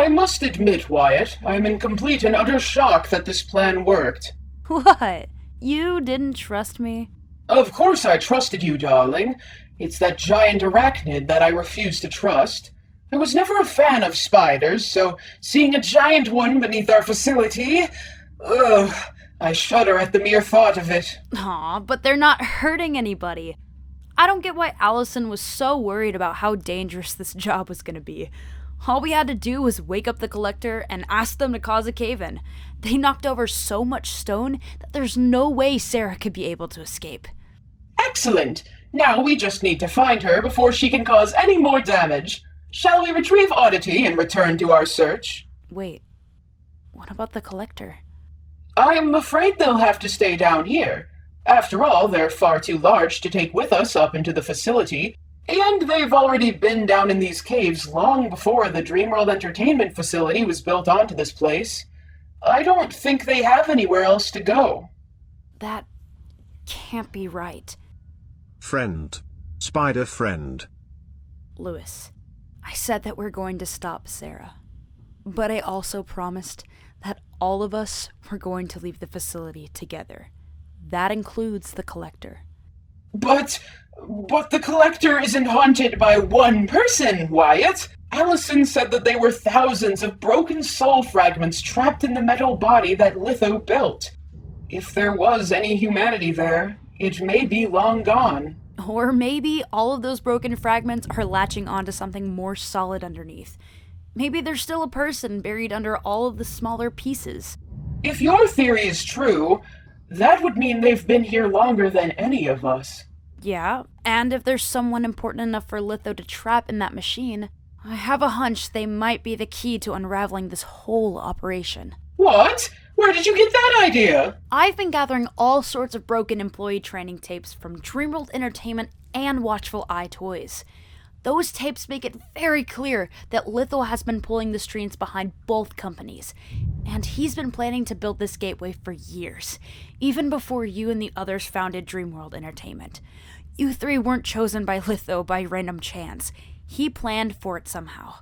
I must admit, Wiatt, I'm in complete and utter shock that this plan worked. What? You didn't trust me? Of course I trusted you, darling. It's that giant arachnid that I refuse to trust. I was never a fan of spiders, so seeing a giant one beneath our facility... Ugh, I shudder at the mere thought of it. Aw, but they're not hurting anybody. I don't get why Allison was so worried about how dangerous this job was gonna be. All we had to do was wake up the Collector and ask them to cause a cave-in. They knocked over so much stone that there's no way Sara could be able to escape. Excellent! Now we just need to find her before she can cause any more damage. Shall we retrieve Oddity and return to our search? Wait, what about the Collector? I'm afraid they'll have to stay down here. After all, they're far too large to take with us up into the facility, and they've already been down in these caves long before the Dreamworld Entertainment facility was built onto this place. I don't think they have anywhere else to go. That can't be right. Friend. Spider friend. Lewis, I said that we're going to stop Sara. But I also promised that all of us were going to leave the facility together. That includes the Collector. But the Collector isn't haunted by one person, Wiatt. Allison said that they were thousands of broken soul fragments trapped in the metal body that Litho built. If there was any humanity there, it may be long gone. Or maybe all of those broken fragments are latching onto something more solid underneath. Maybe there's still a person buried under all of the smaller pieces. If your theory is true, that would mean they've been here longer than any of us. Yeah, and if there's someone important enough for Litho to trap in that machine, I have a hunch they might be the key to unraveling this whole operation. What? Where did you get that idea? I've been gathering all sorts of broken employee training tapes from Dreamworld Entertainment and Watchful Eye Toys. Those tapes make it very clear that Litho has been pulling the strings behind both companies, and he's been planning to build this gateway for years, even before you and the others founded Dreamworld Entertainment. You three weren't chosen by Litho by random chance. He planned for it somehow.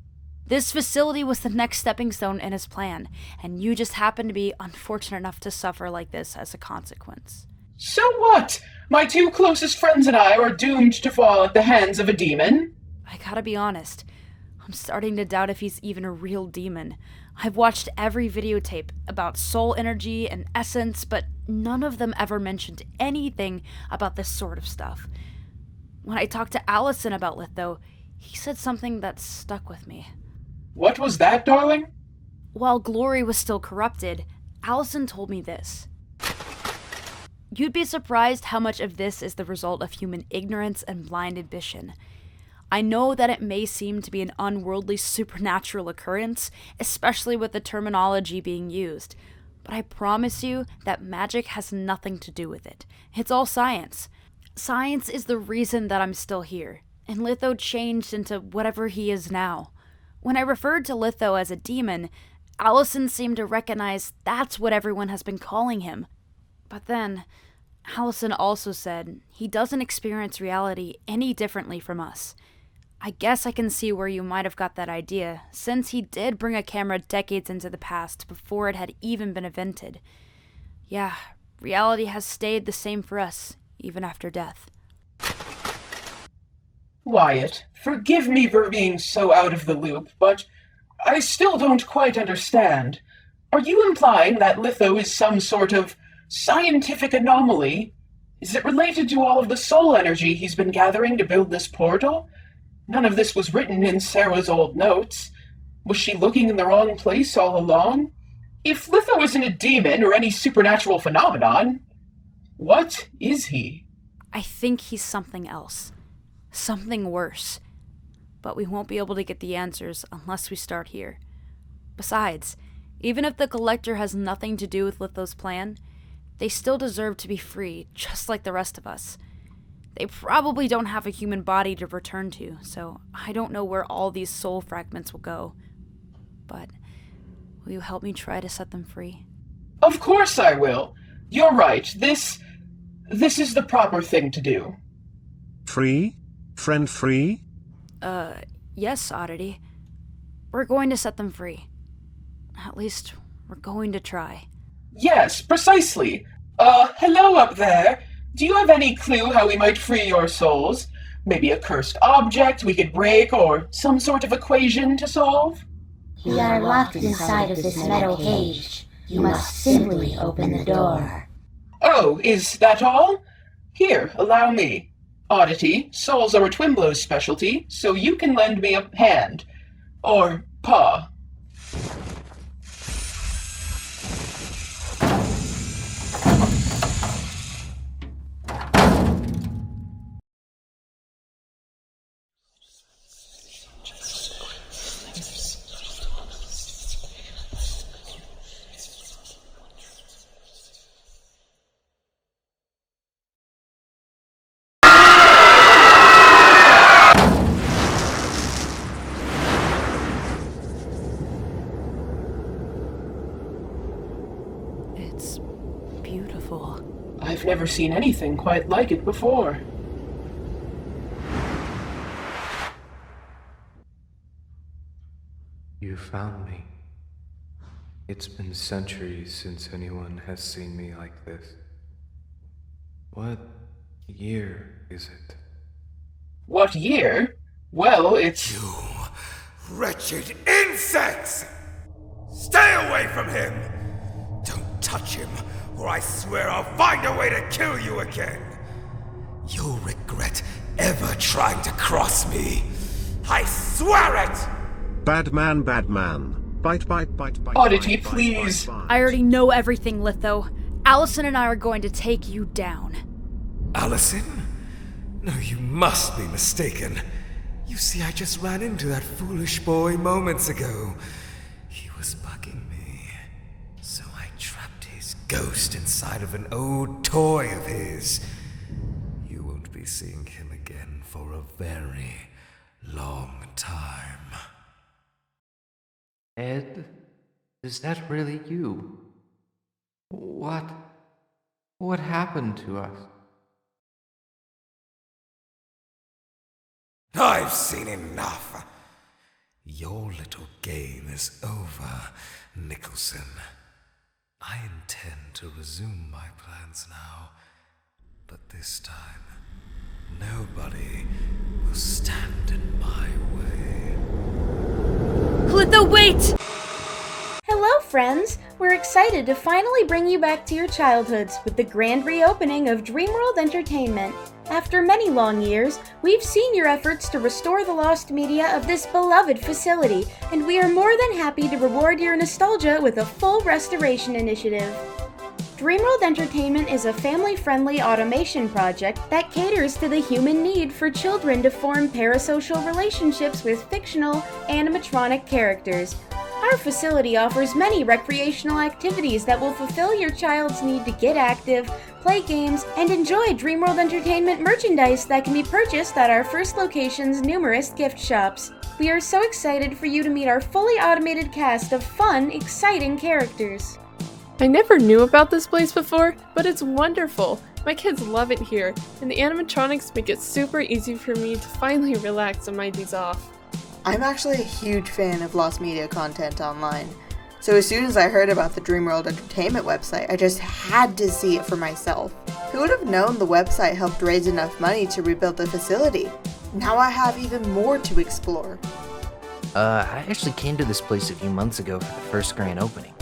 This facility was the next stepping stone in his plan, and you just happened to be unfortunate enough to suffer like this as a consequence. So what? My two closest friends and I are doomed to fall at the hands of a demon? I gotta be honest, I'm starting to doubt if he's even a real demon. I've watched every videotape about soul energy and essence, but none of them ever mentioned anything about this sort of stuff. When I talked to Allison about Litho, he said something that stuck with me. What was that, darling? While Glory was still corrupted, Allison told me this. You'd be surprised how much of this is the result of human ignorance and blind ambition. I know that it may seem to be an unworldly supernatural occurrence, especially with the terminology being used, but I promise you that magic has nothing to do with it. It's all science. Science is the reason that I'm still here, and Litho changed into whatever he is now. When I referred to Litho as a demon, Allison seemed to recognize that's what everyone has been calling him. But then, Allison also said he doesn't experience reality any differently from us. I guess I can see where you might have got that idea, since he did bring a camera decades into the past before it had even been invented. Yeah, reality has stayed the same for us, even after death. Wiatt, forgive me for being so out of the loop, but I still don't quite understand. Are you implying that Litho is some sort of scientific anomaly? Is it related to all of the soul energy he's been gathering to build this portal? None of this was written in Sara's old notes. Was she looking in the wrong place all along? If Litho isn't a demon or any supernatural phenomenon, what is he? I think he's something else. Something worse. But we won't be able to get the answers unless we start here. Besides, even if the Collector has nothing to do with Litho's plan, they still deserve to be free, just like the rest of us. They probably don't have a human body to return to, so I don't know where all these soul fragments will go. But will you help me try to set them free? Of course I will. You're right. This is the proper thing to do. Free? Friend free? Yes, Oddity. We're going to set them free. At least, we're going to try. Yes, precisely. Hello up there. Do you have any clue how we might free your souls? Maybe a cursed object we could break, or some sort of equation to solve? We are locked inside of this metal cage. You must simply open the door. Oh, is that all? Here, allow me. Oddity, souls are a Twimblow's specialty, so you can lend me a hand. Or paw. It's beautiful. I've never seen anything quite like it before. You found me. It's been centuries since anyone has seen me like this. What year is it? What year? Well, it's... You wretched insects! Stay away from him! Don't touch him, or I swear I'll find a way to kill you again. You'll regret ever trying to cross me. I swear it! Bad man, bad man. Bite, bite, bite, bite. Oddity, bite, bite, please. bite, bite. I already know everything, Litho. Allison and I are going to take you down. Allison? No, you must be mistaken. You see, I just ran into that foolish boy moments ago. He was bugging me. So I trapped his ghost inside of an old toy of his. You won't be seeing him again for a very long time. Ed? Is that really you? What happened to us? I've seen enough. Your little game is over, Nicholson. I intend to resume my plans now, but this time, nobody will stand in my way. Litho, wait! Hello, friends! We're excited to finally bring you back to your childhoods with the grand reopening of Dreamworld Entertainment. After many long years, we've seen your efforts to restore the lost media of this beloved facility, and we are more than happy to reward your nostalgia with a full restoration initiative. Dreamworld Entertainment is a family-friendly automation project that caters to the human need for children to form parasocial relationships with fictional animatronic characters. Our facility offers many recreational activities that will fulfill your child's need to get active, play games, and enjoy Dreamworld Entertainment merchandise that can be purchased at our first location's numerous gift shops. We are so excited for you to meet our fully automated cast of fun, exciting characters. I never knew about this place before, but it's wonderful. My kids love it here, and the animatronics make it super easy for me to finally relax on my days off. I'm actually a huge fan of lost media content online, so as soon as I heard about the Dreamworld Entertainment website, I just had to see it for myself. Who would have known the website helped raise enough money to rebuild the facility? Now I have even more to explore. I actually came to this place a few months ago for the first grand opening.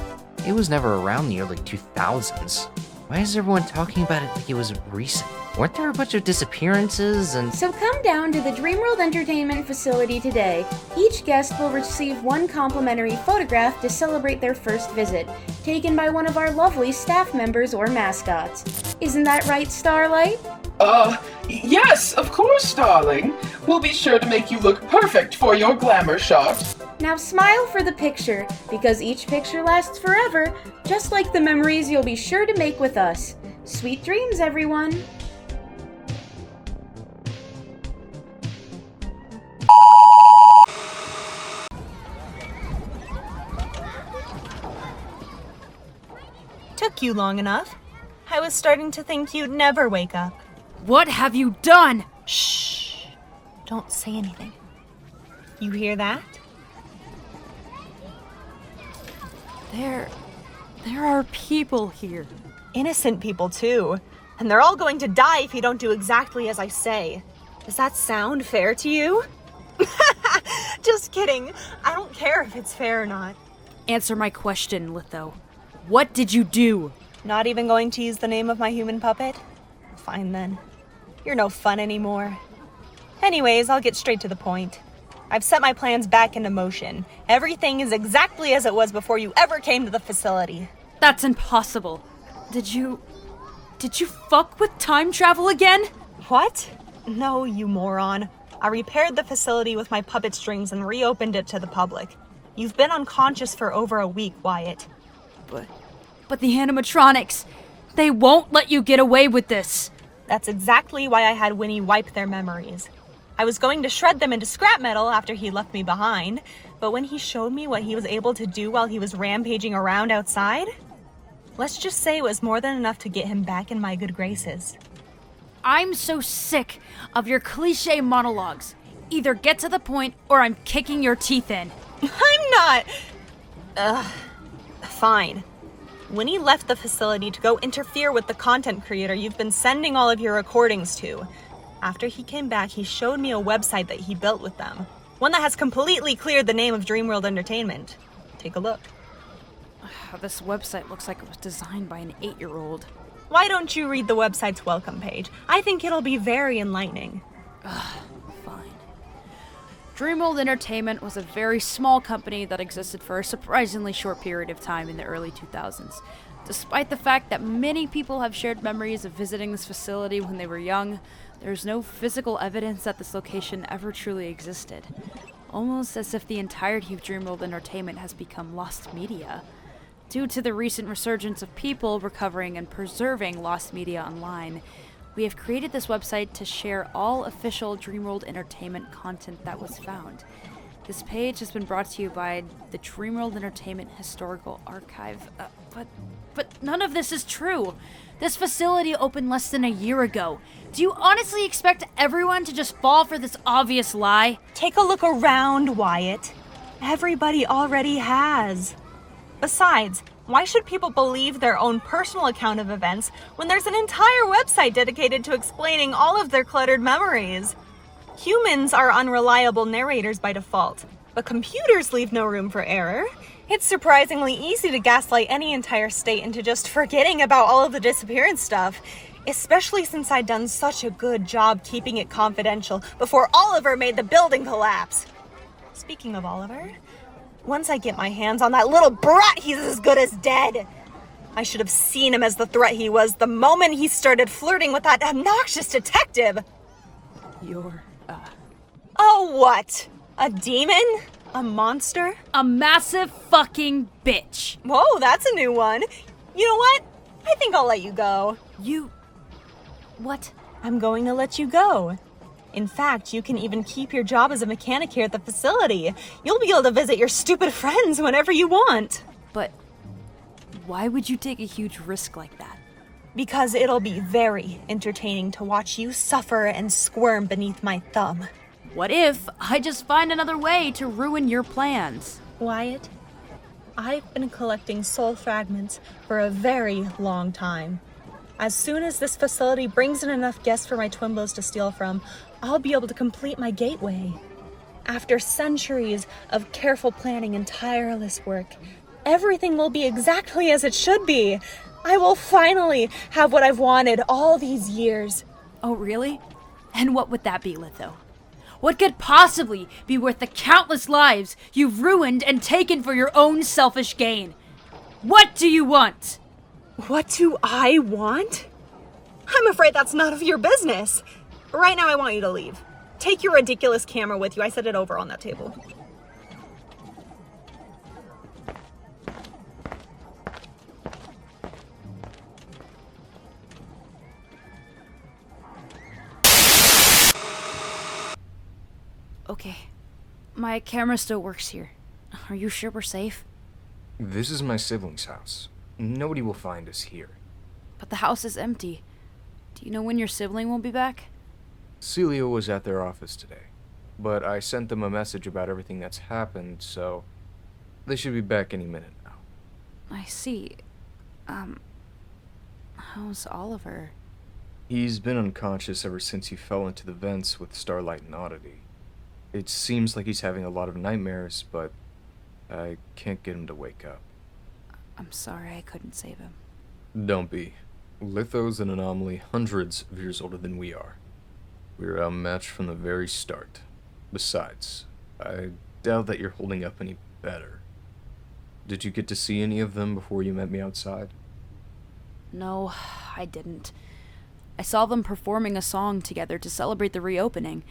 It was never around in the early 2000s. Why is everyone talking about it like it was recent? Weren't there a bunch of disappearances and... So come down to the Dreamworld Entertainment facility today. Each guest will receive one complimentary photograph to celebrate their first visit, taken by one of our lovely staff members or mascots. Isn't that right, Starlight? Yes, of course, darling. We'll be sure to make you look perfect for your glamour shot. Now smile for the picture, because each picture lasts forever, just like the memories you'll be sure to make with us. Sweet dreams, everyone! Took you long enough. I was starting to think you'd never wake up. What have you done? Shh! Don't say anything. You hear that? There are people here. Innocent people, too. And they're all going to die if you don't do exactly as I say. Does that sound fair to you? Just kidding. I don't care if it's fair or not. Answer my question, Litho. What did you do? Not even going to use the name of my human puppet? Fine then. You're no fun anymore. Anyways, I'll get straight to the point. I've set my plans back into motion. Everything is exactly as it was before you ever came to the facility. That's impossible. Did you fuck with time travel again? What? No, you moron. I repaired the facility with my puppet strings and reopened it to the public. You've been unconscious for over a week, Wiatt. But the animatronics, they won't let you get away with this. That's exactly why I had Winnie wipe their memories. I was going to shred them into scrap metal after he left me behind, but when he showed me what he was able to do while he was rampaging around outside, let's just say it was more than enough to get him back in my good graces. I'm so sick of your cliche monologues. Either get to the point or I'm kicking your teeth in. I'm not... Fine. Winnie left the facility to go interfere with the content creator you've been sending all of your recordings to. After he came back, he showed me a website that he built with them. One that has completely cleared the name of Dreamworld Entertainment. Take a look. This website looks like it was designed by an 8-year-old. Why don't you read the website's welcome page? I think it'll be very enlightening. Fine. Dreamworld Entertainment was a very small company that existed for a surprisingly short period of time in the early 2000s. Despite the fact that many people have shared memories of visiting this facility when they were young, there's no physical evidence that this location ever truly existed. Almost as if the entirety of Dreamworld Entertainment has become lost media. Due to the recent resurgence of people recovering and preserving lost media online, we have created this website to share all official Dreamworld Entertainment content that was found. This page has been brought to you by the Dreamworld Entertainment Historical Archive. But none of this is true. This facility opened less than a year ago. Do you honestly expect everyone to just fall for this obvious lie? Take a look around, Wiatt. Everybody already has. Besides, why should people believe their own personal account of events when there's an entire website dedicated to explaining all of their cluttered memories? Humans are unreliable narrators by default, but computers leave no room for error. It's surprisingly easy to gaslight any entire state into just forgetting about all of the disappearance stuff, especially since I'd done such a good job keeping it confidential before Oliver made the building collapse. Speaking of Oliver, once I get my hands on that little brat, he's as good as dead. I should have seen him as the threat he was the moment he started flirting with that obnoxious detective. You're, Oh, what? A demon? A monster? a massive fucking bitch. Whoa, that's a new one. You know what? I think I'll let you go. What? I'm going to let you go. In fact, you can even keep your job as a mechanic here at the facility. You'll be able to visit your stupid friends whenever you want. But why would you take a huge risk like that? Because it'll be very entertaining to watch you suffer and squirm beneath my thumb. What if I just find another way to ruin your plans? Wiatt, I've been collecting soul fragments for a very long time. As soon as this facility brings in enough guests for my Twimbos to steal from, I'll be able to complete my gateway. After centuries of careful planning and tireless work, everything will be exactly as it should be. I will finally have what I've wanted all these years. Oh, really? And what would that be, Litho? What could possibly be worth the countless lives you've ruined and taken for your own selfish gain? What do you want? What do I want? I'm afraid that's none of your business. Right now, I want you to leave. Take your ridiculous camera with you. I set it over on that table. Okay. My camera still works here. Are you sure we're safe? This is my sibling's house. Nobody will find us here. But the house is empty. Do you know when your sibling will be back? Celia was at their office today, but I sent them a message about everything that's happened, so they should be back any minute now. I see. How's Oliver? He's been unconscious ever since he fell into the vents with Starlight and Oddity. It seems like he's having a lot of nightmares, but I can't get him to wake up. I'm sorry I couldn't save him. Don't be. Litho's an anomaly hundreds of years older than we are. We're outmatched from the very start. Besides, I doubt that you're holding up any better. Did you get to see any of them before you met me outside? No, I didn't. I saw them performing a song together to celebrate the reopening.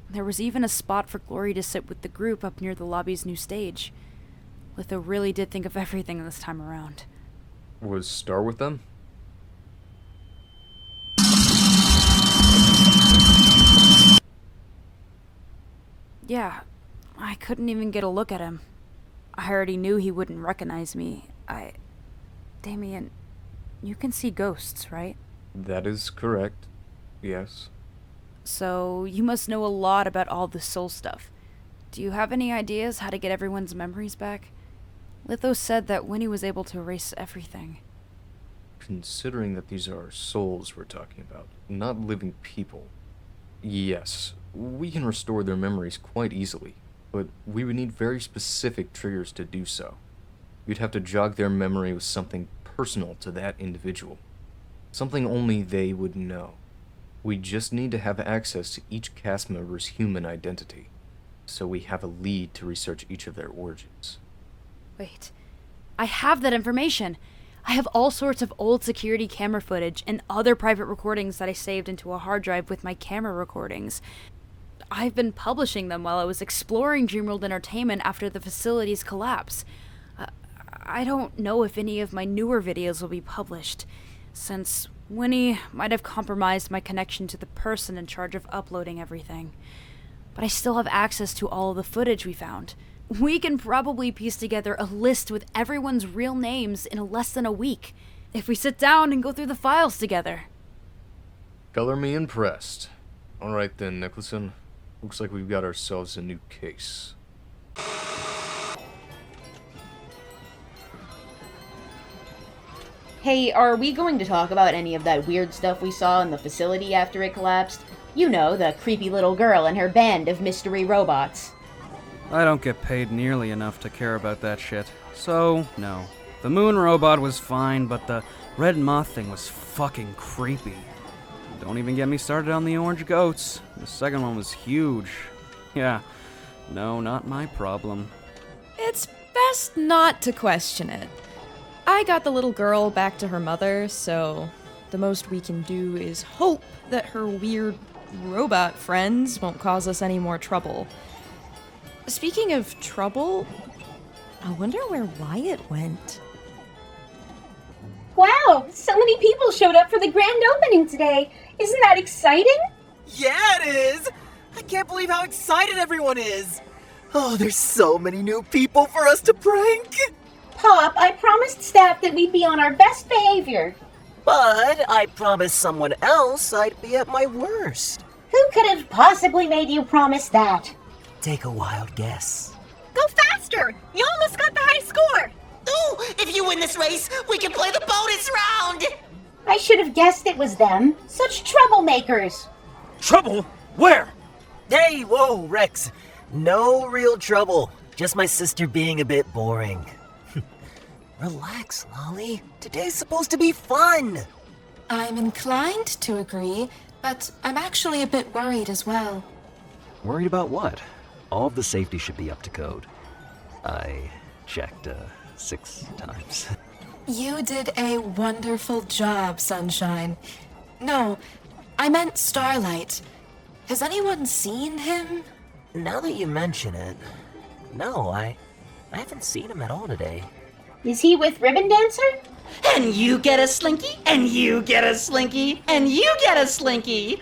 There was even a spot for Glory to sit with the group up near the lobby's new stage. Litho really did think of everything this time around. Was Star with them? Yeah, I couldn't even get a look at him. I already knew he wouldn't recognize me. Damian, you can see ghosts, right? That is correct. Yes. So, you must know a lot about all the soul stuff. Do you have any ideas how to get everyone's memories back? Litho said that Winnie was able to erase everything. Considering that these are souls we're talking about, not living people, yes, we can restore their memories quite easily, but we would need very specific triggers to do so. You'd have to jog their memory with something personal to that individual. Something only they would know. We just need to have access to each cast member's human identity, so we have a lead to research each of their origins. Wait, I have that information! I have all sorts of old security camera footage and other private recordings that I saved into a hard drive with my camera recordings. I've been publishing them while I was exploring Dreamworld Entertainment after the facility's collapse. I don't know if any of my newer videos will be published, since Winnie might have compromised my connection to the person in charge of uploading everything. But I still have access to all of the footage we found. We can probably piece together a list with everyone's real names in less than a week, if we sit down and go through the files together. Color me impressed. Alright then, Nicholson. Looks like we've got ourselves a new case. Hey, are we going to talk about any of that weird stuff we saw in the facility after it collapsed? You know, the creepy little girl and her band of mystery robots. I don't get paid nearly enough to care about that shit. So, no. The moon robot was fine, but the red moth thing was fucking creepy. Don't even get me started on the orange goats. The second one was huge. Yeah, no, not my problem. It's best not to question it. I got the little girl back to her mother, so the most we can do is hope that her weird robot friends won't cause us any more trouble. Speaking of trouble, I wonder where Wiatt went. Wow, so many people showed up for the grand opening today. Isn't that exciting? Yeah, it is! I can't believe how excited everyone is! Oh, there's so many new people for us to prank! Pop, I promised staff that we'd be on our best behavior. But I promised someone else I'd be at my worst. Who could have possibly made you promise that? Take a wild guess. Go faster! You almost got the high score! Ooh, if you win this race, we can play the bonus round! I should have guessed it was them. Such troublemakers. Trouble? Where? Hey, whoa, Rex. No real trouble. Just my sister being a bit boring. Relax, Lolli. Today's supposed to be fun. I'm inclined to agree, but I'm actually a bit worried as well. Worried about what? All of the safety should be up to code. I checked 6 times. You did a wonderful job, Sunshine. No, I meant Starlight. Has anyone seen him? Now that you mention it, no, I haven't seen him at all today. Is he with Ribbon Dancer? And you get a slinky, and you get a slinky, and you get a slinky.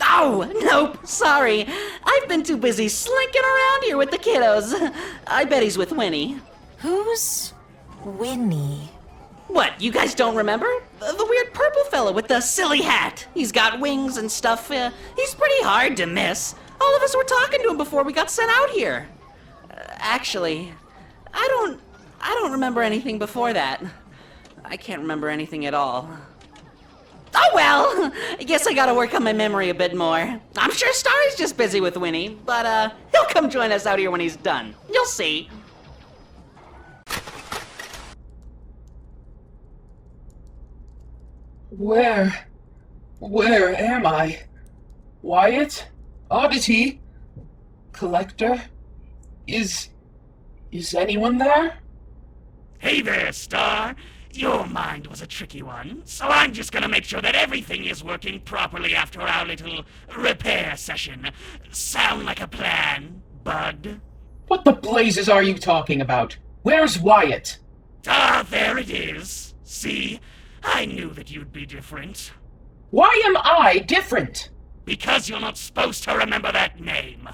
Oh, nope, sorry. I've been too busy slinking around here with the kiddos. I bet he's with Winnie. Who's Winnie? What, you guys don't remember? The weird purple fella with the silly hat. He's got wings and stuff. He's pretty hard to miss. All of us were talking to him before we got sent out here. Actually, I I don't remember anything before that. I can't remember anything at all. Oh well! I guess I gotta work on my memory a bit more. I'm sure Starry's just busy with Winnie, but he'll come join us out here when he's done. You'll see. Where am I? Wiatt? Oddity? Collector? Is anyone there? Hey there, Star. Your mind was a tricky one, so I'm just gonna make sure that everything is working properly after our little repair session. Sound like a plan, bud? What the blazes are you talking about? Where's Wiatt? Ah, there it is. See? I knew that you'd be different. Why am I different? Because you're not supposed to remember that name.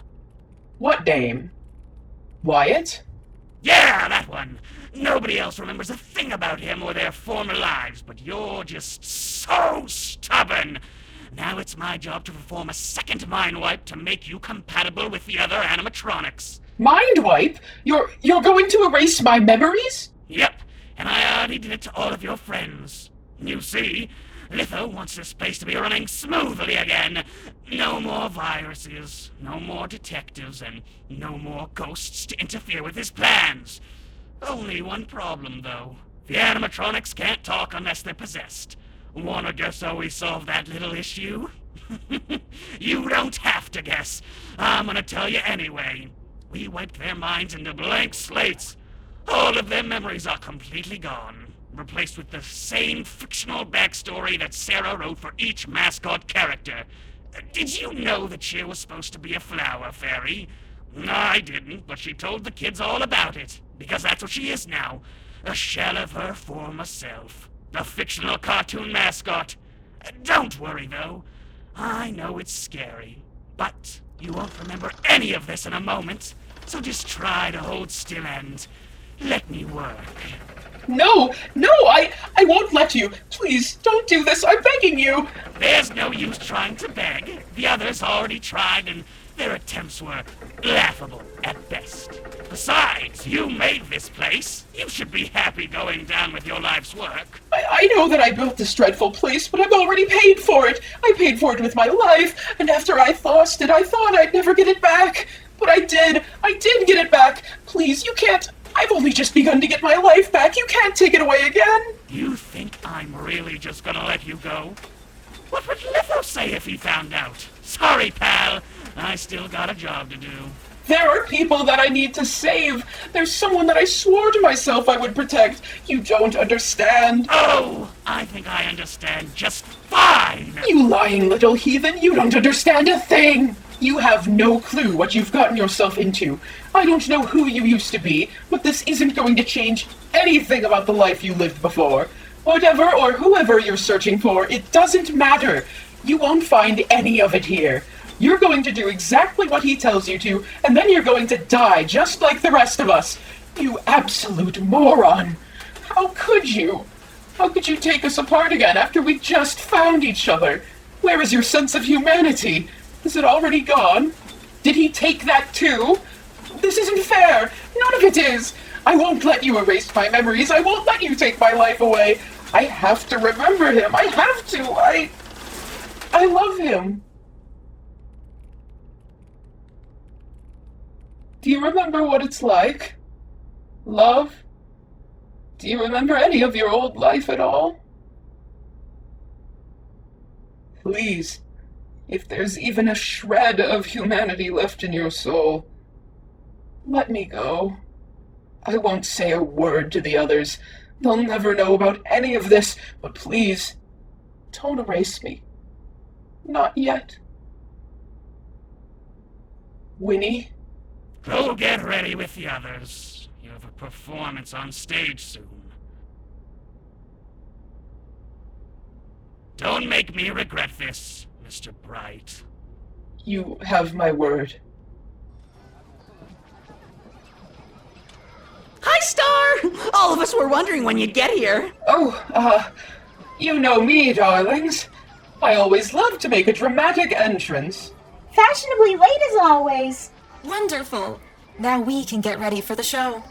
What name? Wiatt? Yeah, that one. Nobody else remembers a thing about him or their former lives, but you're just so stubborn. Now it's my job to perform a second mind wipe to make you compatible with the other animatronics. Mind wipe? You're going to erase my memories? Yep, and I already did it to all of your friends. You see, Litho wants this place to be running smoothly again. No more viruses, no more detectives, and no more ghosts to interfere with his plans. Only one problem, though. The animatronics can't talk unless they're possessed. Wanna guess how we solved that little issue? You don't have to guess. I'm gonna tell you anyway. We wiped their minds into blank slates. All of their memories are completely gone, replaced with the same fictional backstory that Sara wrote for each mascot character. Did you know that she was supposed to be a flower fairy? I didn't, but she told the kids all about it, because that's what she is now. A shell of her former self. A fictional cartoon mascot. Don't worry, though. I know it's scary, but you won't remember any of this in a moment, so just try to hold still and let me work. No, I won't let you. Please, don't do this. I'm begging you. There's no use trying to beg. The others already tried, and their attempts were laughable at best. Besides, you made this place. You should be happy going down with your life's work. I know that I built this dreadful place, but I've already paid for it. I paid for it with my life, and after I lost it, I thought I'd never get it back. But I did. I did get it back. Please, you can't. I've only just begun to get my life back. You can't take it away again. You think I'm really just gonna let you go? What would Litho say if he found out? Sorry, pal. I still got a job to do. There are people that I need to save. There's someone that I swore to myself I would protect. You don't understand. Oh, I think I understand just fine. You lying little heathen. You don't understand a thing. You have no clue what you've gotten yourself into. I don't know who you used to be, but this isn't going to change anything about the life you lived before. Whatever or whoever you're searching for, it doesn't matter. You won't find any of it here. You're going to do exactly what he tells you to, and then you're going to die just like the rest of us. You absolute moron. How could you? How could you take us apart again after we just found each other? Where is your sense of humanity? Is it already gone? Did he take that too? This isn't fair. None of it is. I won't let you erase my memories. I won't let you take my life away. I have to remember him. I have to. I love him. Do you remember what it's like? Love? Do you remember any of your old life at all? Please, if there's even a shred of humanity left in your soul, let me go. I won't say a word to the others. They'll never know about any of this, but please, don't erase me. Not yet. Winnie? Go get ready with the others. You have a performance on stage soon. Don't make me regret this, Mr. Bright. You have my word. Hi, Star! All of us were wondering when you'd get here. Oh, you know me, darlings. I always love to make a dramatic entrance. Fashionably late as always. Wonderful. Now we can get ready for the show.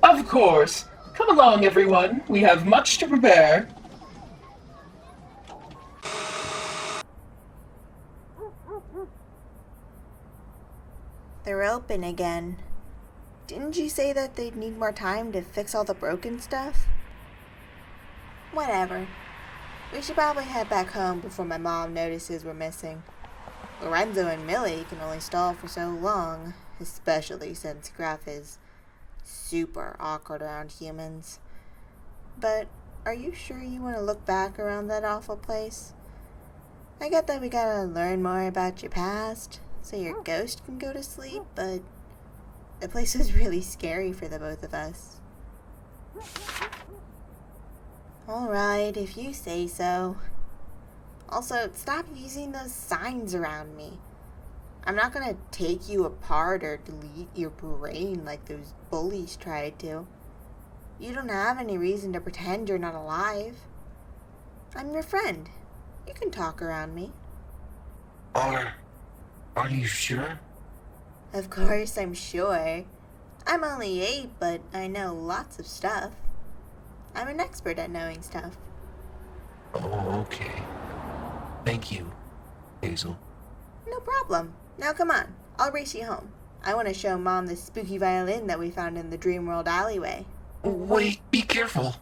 Of course. Come along, everyone. We have much to prepare. They're open again. Didn't you say that they'd need more time to fix all the broken stuff? Whatever. We should probably head back home before my mom notices we're missing. Lorenzo and Millie can only stall for so long, especially since Graf is super awkward around humans. But are you sure you want to look back around that awful place? I get that we gotta learn more about your past, so your ghost can go to sleep, but the place was really scary for the both of us. Alright, if you say so. Also, stop using those signs around me. I'm not gonna take you apart or delete your brain like those bullies tried to. You don't have any reason to pretend you're not alive. I'm your friend. You can talk around me. Are you sure? Of course I'm sure. I'm only 8, but I know lots of stuff. I'm an expert at knowing stuff. Oh, okay. Thank you, Hazel. No problem. Now come on, I'll race you home. I want to show Mom the spooky violin that we found in the Dreamworld alleyway. Wait, be careful.